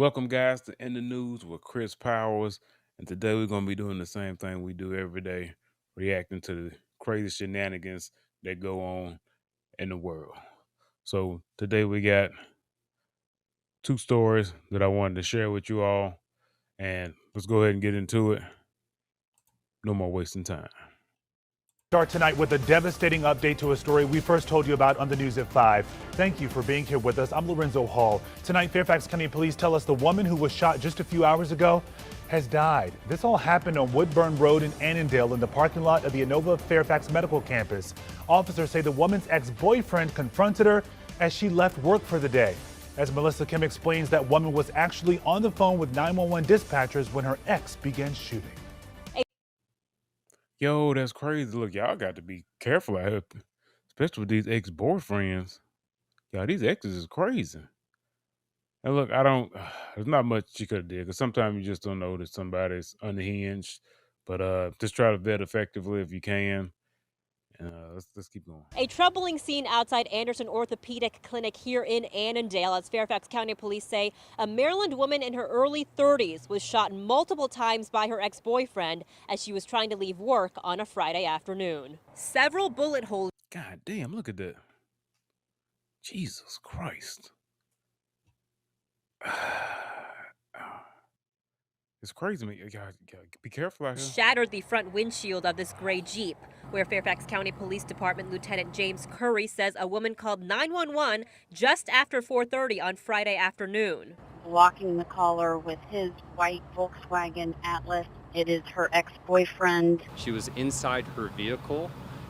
Welcome, guys, to In the News with Chris Powers. And today we're going to be doing the same thing we do every day, reacting to the crazy shenanigans that go on in the world. So today we got two stories that I wanted to share with you all. And let's go ahead and get into it. No more wasting time. Start tonight with a devastating update to a story we first told you about on the news at 5. Thank you for being here with us. I'm Lorenzo Hall. Tonight, Fairfax County Police tell us the woman who was shot just a few hours ago has died. This all happened on Woodburn Road in Annandale in the parking lot of the Inova Fairfax Medical Campus. Officers say the woman's ex-boyfriend confronted her as she left work for the day. As Melissa Kim explains, that woman was actually on the phone with 911 dispatchers when her ex began shooting. Yo, that's crazy. Look, y'all got to be careful out here, especially with these ex-boyfriends. Y'all, these exes is crazy. And look, I don't. There's not much you could have did because sometimes you just don't know that somebody's unhinged. But just try to vet effectively if you can. Let's keep going. A troubling scene outside Anderson Orthopedic Clinic here in Annandale, as Fairfax County Police say a Maryland woman in her early 30s was shot multiple times by her ex-boyfriend as she was trying to leave work on a Friday afternoon. Several bullet holes. God damn! Look at that. Jesus Christ. It's crazy. Man. You gotta be careful out here. Shattered the front windshield of this gray Jeep, where Fairfax County Police Department Lieutenant James Curry says a woman called 911 just after 4:30 on Friday afternoon. Blocking the caller with his white Volkswagen Atlas. It is her ex-boyfriend. She was inside her vehicle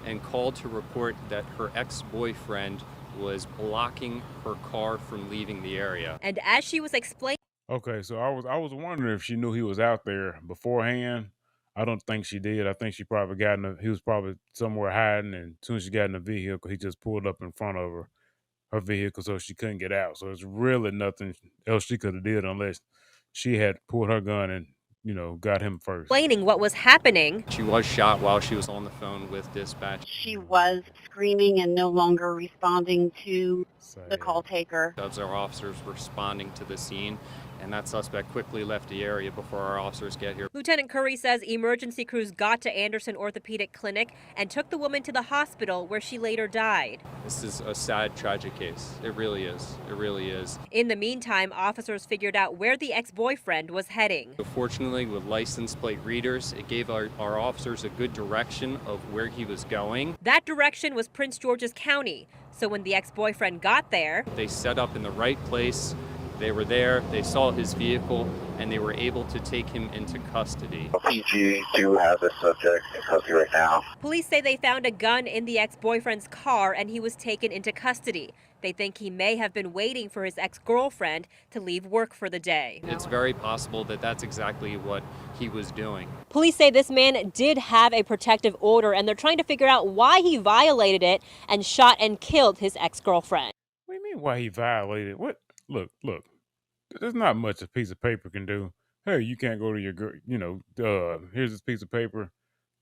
and called to report that her ex-boyfriend was blocking her car from leaving the area. And as she was explaining, Okay, so I was wondering if she knew he was out there beforehand. I don't think she did. I think she probably he was probably somewhere hiding, and as soon as she got in the vehicle, he just pulled up in front of her vehicle so she couldn't get out. So it's really nothing else she could have did unless she had pulled her gun and got him first. explaining what was happening. She was shot while she was on the phone with dispatch. She was screaming and no longer responding to the Sad. call taker. As our officers were responding to the scene, and that suspect quickly left the area before our officers get here. Lieutenant Curry says emergency crews got to Anderson Orthopedic Clinic and took the woman to the hospital where she later died. This is a sad, tragic case. It really is. It really is. In the meantime, officers figured out where the ex-boyfriend was heading. Fortunately, with license plate readers, it gave our officers a good direction of where he was going. That direction was Prince George's County. So when the ex-boyfriend got there, They set up in the right place. They were there, they saw his vehicle, and they were able to take him into custody. PG do have the subject in custody right now. police say they found a gun in the ex-boyfriend's car and he was taken into custody. They think he may have been waiting for his ex-girlfriend to leave work for the day. It's very possible that that's exactly what he was doing. Police say this man did have a protective order and they're trying to figure out why he violated it and shot and killed his ex-girlfriend. What do you mean why he violated? What? Look. There's not much a piece of paper can do. Hey, you can't go to your girl. Here's this piece of paper.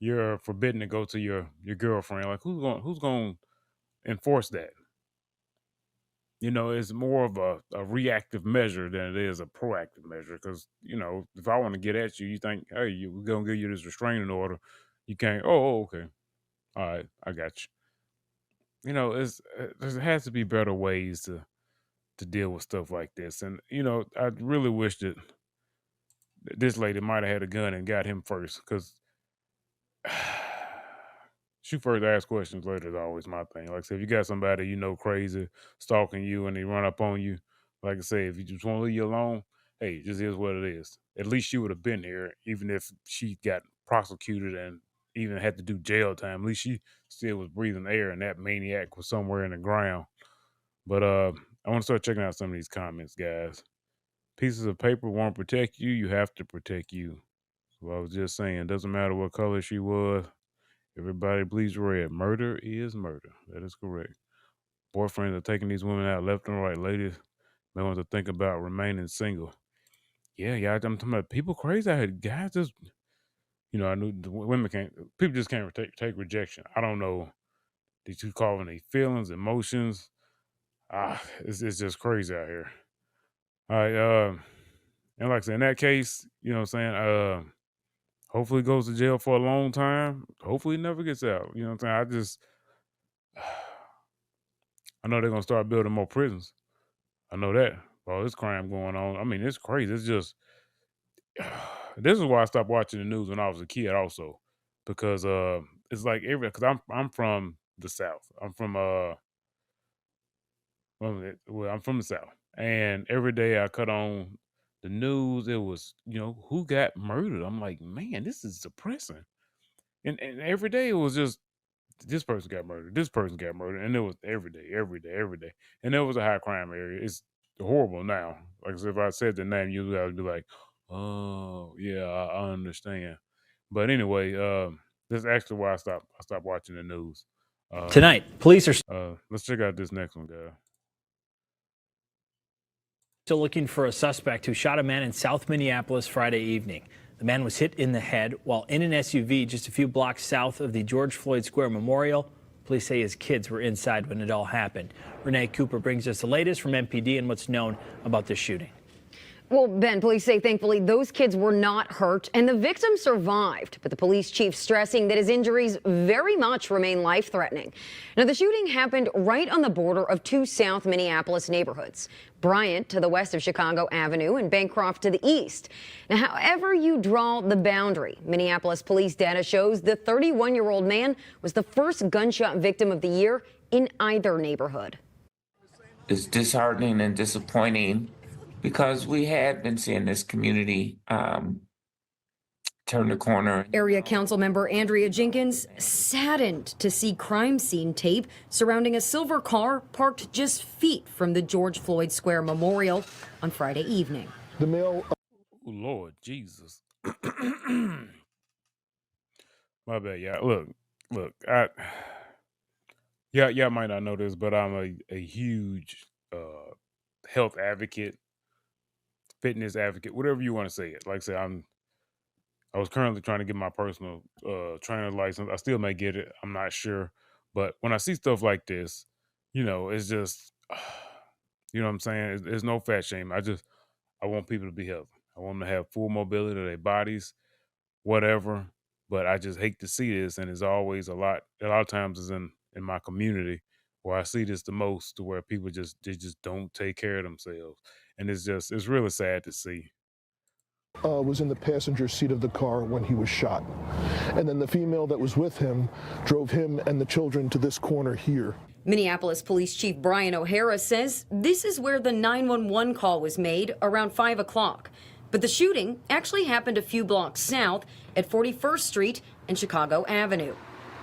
You're forbidden to go to your girlfriend. Like who's going to enforce that? It's more of a reactive measure than it is a proactive measure. Because if I want to get at you, you think, hey, we're gonna give you this restraining order. You can't. Oh, okay. All right, I got you. There has to be better ways to deal with stuff like this. And I really wish that this lady might have had a gun and got him first, because shoot first, ask questions later is always my thing. Like I said, if you got somebody crazy stalking you and they run up on you, like I say, if you just want to leave you alone, hey, it just is what it is. At least she would have been here, even if she got prosecuted and even had to do jail time. At least she still was breathing air, and that maniac was somewhere in the ground. But I want to start checking out some of these comments, guys. Pieces of paper won't protect you. You have to protect you. So I was just saying, doesn't matter what color she was. Everybody bleeds red. Murder is murder. That is correct. Boyfriends are taking these women out left and right. Ladies may want to think about remaining single. Yeah, I'm talking about people crazy out here. Guys just, I knew the women can't, people just can't take rejection. I don't know. These two calling their feelings, emotions. It's just crazy out here. All right, And like I said, in that case, you know what I'm saying? Hopefully goes to jail for a long time. Hopefully he never gets out. You know what I'm saying? I know they're gonna start building more prisons. I know that. All this crime going on. I mean, it's crazy. It's just this is why I stopped watching the news when I was a kid also. Because it's like because I'm from the South. I'm from the South. And every day I cut on the news, it was, who got murdered. I'm like, man, this is depressing. And every day it was just this person got murdered, this person got murdered, and it was every day, every day, every day. And it was a high crime area. It's horrible now. Like I said, if I said the name, you would be like, oh yeah, I understand. But anyway, that's actually why I stopped watching the news. Tonight, police are Let's check out this next one, guys. still looking for a suspect who shot a man in South Minneapolis Friday evening. The man was hit in the head while in an SUV just a few blocks south of the George Floyd Square Memorial. Police say his kids were inside when it all happened. Renee Cooper brings us the latest from MPD and what's known about this shooting. Well, Ben, police say thankfully those kids were not hurt and the victim survived, but the police chief stressing that his injuries very much remain life-threatening. Now, the shooting happened right on the border of two South Minneapolis neighborhoods, Bryant to the west of Chicago Avenue and Bancroft to the east. Now, however you draw the boundary, Minneapolis police data shows the 31-year-old man was the first gunshot victim of the year in either neighborhood. It's disheartening and disappointing, because we had been seeing this community turn the corner. Area Council member Andrea Jenkins saddened to see crime scene tape surrounding a silver car parked just feet from the George Floyd Square Memorial on Friday evening. The male. Oh, Lord Jesus. My bad, y'all. Look. Y'all might not know this, but I'm a huge health advocate, fitness advocate, whatever you want to say it. Like I said, I was currently trying to get my personal trainer license. I still may get it. I'm not sure. But when I see stuff like this, it's just, you know what I'm saying? There's no fat shame. I want people to be healthy. I want them to have full mobility of their bodies, whatever. But I just hate to see this. And it's always a lot of times is in my community where I see this the most, to where people just don't take care of themselves. And it's really sad to see. Was in the passenger seat of the car when he was shot. And then the female that was with him drove him and the children to this corner here. Minneapolis Police Chief Brian O'Hara says this is where the 911 call was made around 5 o'clock. But the shooting actually happened a few blocks south at 41st Street and Chicago Avenue.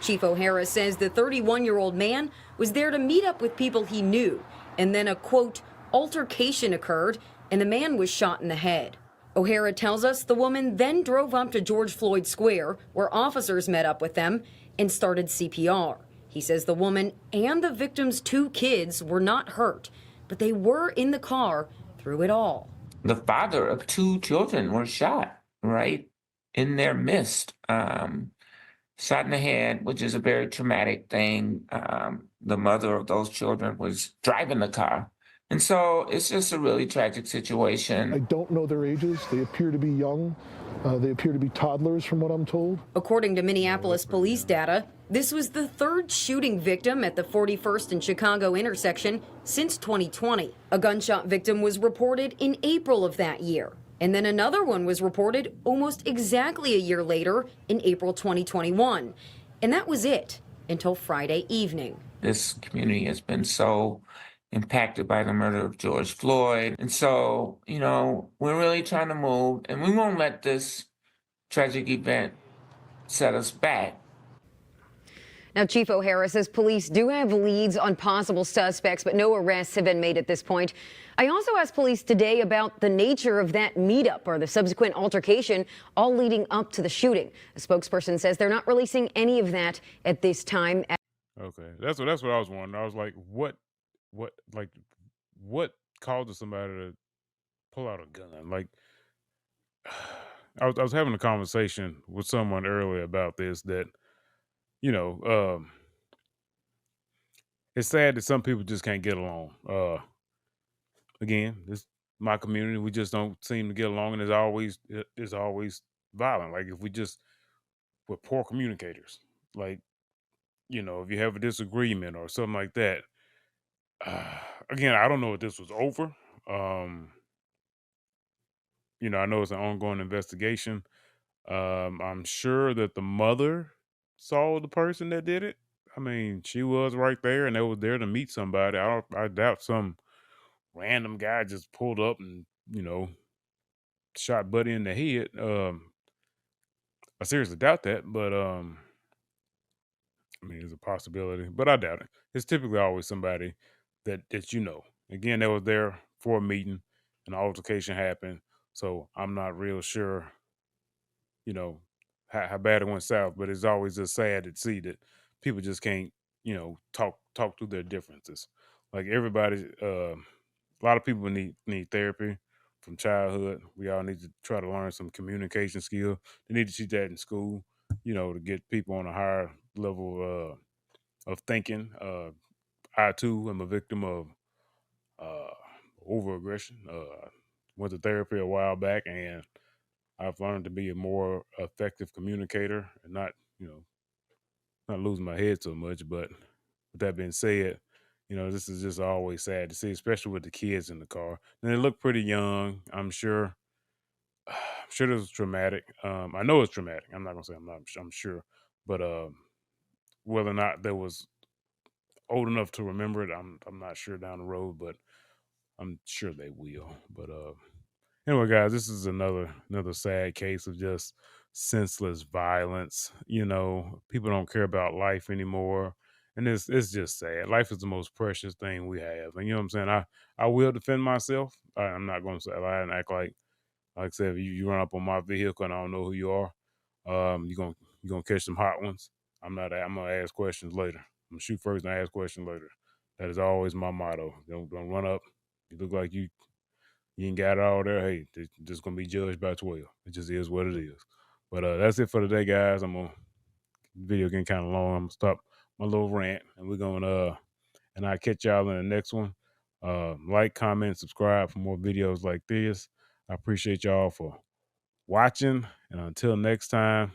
Chief O'Hara says the 31-year-old man was there to meet up with people he knew, and then a, quote, altercation occurred and the man was shot in the head. O'Hara tells us the woman then drove up to George Floyd Square, where officers met up with them and started CPR. He says the woman and the victim's two kids were not hurt, but they were in the car through it all. The father of two children were shot right in their midst. Shot in the head, which is a very traumatic thing. The mother of those children was driving the car. And so it's just a really tragic situation. I don't know their ages. They appear to be young. They appear to be toddlers, from what I'm told. According to Minneapolis police data, this was the third shooting victim at the 41st and Chicago intersection since 2020. A gunshot victim was reported in April of that year. And then another one was reported almost exactly a year later in April 2021. And that was it until Friday evening. This community has been so impacted by the murder of George Floyd. And so, we're really trying to move, and we won't let this tragic event set us back. Now, Chief O'Hara says police do have leads on possible suspects, but no arrests have been made at this point. I also asked police today about the nature of that meetup or the subsequent altercation, all leading up to the shooting. A spokesperson says they're not releasing any of that at this time. Okay, that's what I was wondering. I was like, what causes somebody to pull out a gun? Like, I was having a conversation with someone earlier about this, that it's sad that some people just can't get along. Again, my community, we just don't seem to get along, and it's always violent. Like if we're poor communicators. Like if you have a disagreement or something like that. Uh, Again, I don't know if this was over. Um, I know it's an ongoing investigation. I'm sure that the mother saw the person that did it. I mean, she was right there, and they was there to meet somebody. I doubt some random guy just pulled up and shot Buddy in the head. I seriously doubt that, but I mean, it's a possibility, but I doubt it. It's typically always somebody that you know. Again, they was there for a meeting, an altercation happened, so I'm not real sure, you know, how bad it went south. But it's always just sad to see that people just can't, talk through their differences. Like everybody, a lot of people need therapy from childhood. We all need to try to learn some communication skill. They need to teach that in school, to get people on a higher level of thinking. I too am a victim of uh, overaggression. Went to therapy a while back, and I've learned to be a more effective communicator and not losing my head so much. But with that being said, this is just always sad to see, especially with the kids in the car. And they look pretty young. I'm sure. I'm sure this was traumatic. I know it's traumatic. I'm not gonna say I'm not. I'm sure, but whether or not they was old enough to remember it, I'm not sure down the road, but I'm sure they will. But anyway, guys, this is another sad case of just senseless violence. People don't care about life anymore, and it's just sad. Life is the most precious thing we have, and you know what I'm saying. I will defend myself. I'm not going to say lie and act like I said, if you run up on my vehicle and I don't know who you are, you're gonna catch some hot ones. I'm gonna ask questions later. I'm gonna shoot first and ask questions later. That is always my motto. Don't run up. You look like you ain't got it all there. Hey, just gonna be judged by 12. It just is what it is. But that's it for today, guys. Video getting kind of long. I'm gonna stop my little rant, and we're gonna and I'll catch y'all in the next one. Like, comment, subscribe for more videos like this. I appreciate y'all for watching, and until next time,